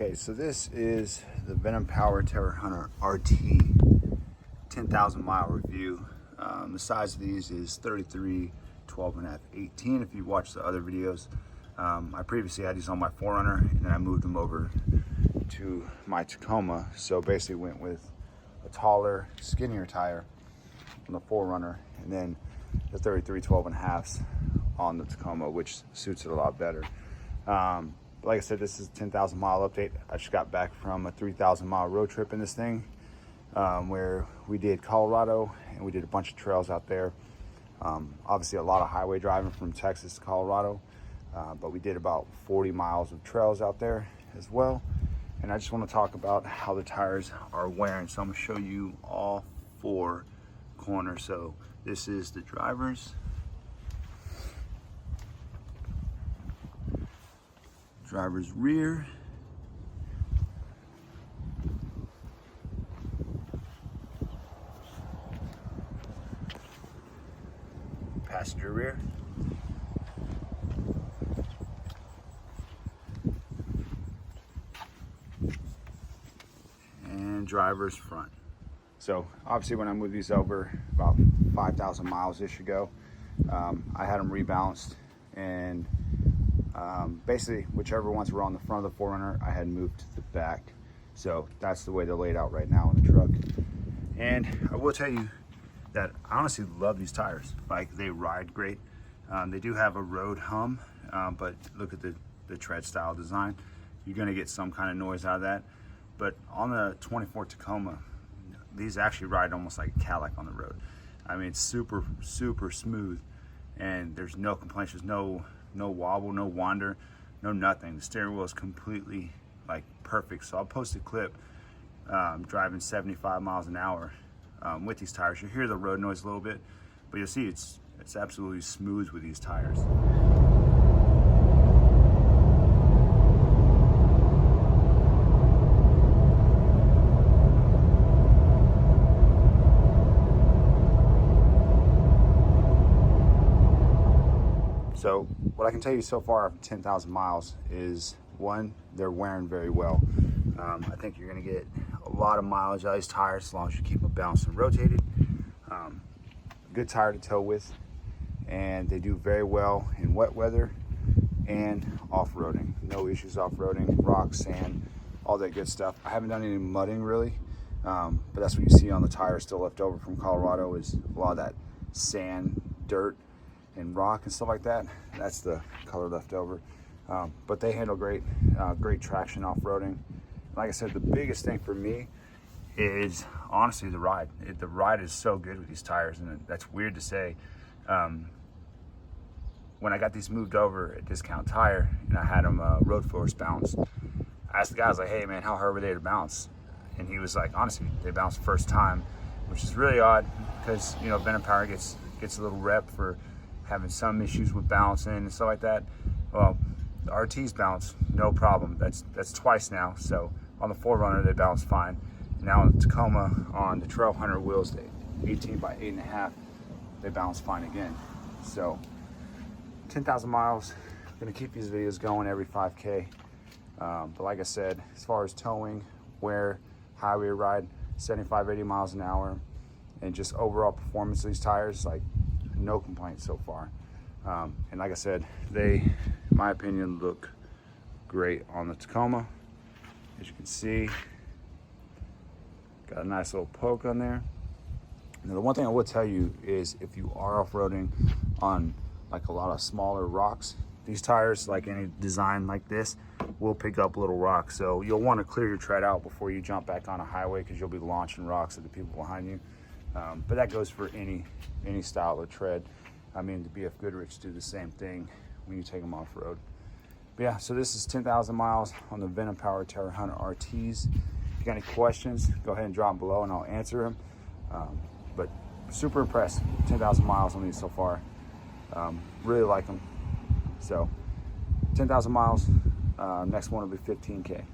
Okay, so this is the Venom Power Terra Hunter RT 10,000 mile review. The size of these is 33, 12 and a half, 18 if you watch the other videos. I previously had these on my 4Runner and then I moved them over to my Tacoma. So basically went with a taller, skinnier tire on the 4Runner and then the 33, 12 and a halves on the Tacoma, which suits it a lot better. Like I said, this is a 10,000 mile update. I just got back from a 3,000 mile road trip in this thing, where we did Colorado and we did a bunch of trails out there. Obviously a lot of highway driving from Texas to Colorado, but we did about 40 miles of trails out there as well. And I just want to talk about how the tires are wearing. So I'm going to show you all four corners. So this is the driver's, rear, passenger rear, and driver's front. So obviously when I moved these over about 5,000 miles-ish ago, I had them rebalanced, and basically whichever ones were on the front of the 4Runner I had moved to the back. So that's the way they're laid out right now in the truck. And I will tell you that I honestly love these tires. Like, they ride great. They do have a road hum, but look at the tread style design. You're gonna get some kind of noise out of that. But on the 24 Tacoma, these actually ride almost like a Cadillac on the road. I mean, it's super, super smooth, and there's no complaints. There's no wobble, no wander, no nothing. The steering wheel is completely like perfect. So I'll post a clip driving 75 miles an hour with these tires. You'll hear the road noise a little bit, but you'll see it's absolutely smooth with these tires. So what I can tell you so far after 10,000 miles is, one, they're wearing very well. I think you're gonna get a lot of mileage out of these tires as long as you keep them balanced and rotated. Good tire to tow with, and they do very well in wet weather and off-roading. No issues off-roading, rocks, sand, all that good stuff. I haven't done any mudding really, but that's what you see on the tires still left over from Colorado, is a lot of that sand, dirt, and rock and stuff like that. That's the color left over. But they handle great, great traction off-roading. Like I said, the biggest thing for me is honestly the ride. The ride is so good with these tires, and that's weird to say. When I got these moved over at Discount Tire and I had them road force bounce, I asked the guy, I was like, hey man, how hard were they to bounce? And he was like, honestly, they bounced the first time, which is really odd because, you know, Venom Power gets a little rep for having some issues with balancing and stuff like that. Well, the RTs bounce no problem. That's twice now. So on the 4Runner they bounce fine. And now on the Tacoma, on the Trail Hunter wheels, the 18 by 8.5, they bounce fine again. So 10,000 miles. I'm gonna keep these videos going every 5K. But like I said, as far as towing, wear, highway ride, 75, 80 miles an hour, and just overall performance of these tires, like, no complaints so far. And like I said, they, in my opinion, look great on the Tacoma. As you can see, got a nice little poke on there. Now, the one thing I will tell you is, if you are off-roading on like a lot of smaller rocks, these tires, like any design like this, will pick up little rocks. So you'll want to clear your tread out before you jump back on a highway, because you'll be launching rocks at the people behind you. But that goes for any style of tread. I mean, the BF Goodrich do the same thing when you take them off-road. But yeah, so this is 10,000 miles on the Venom Power Terra Hunter RTs. If you got any questions, go ahead and drop them below and I'll answer them. But super impressed, 10,000 miles on these so far. Really like them. So 10,000 miles, next one will be 15K.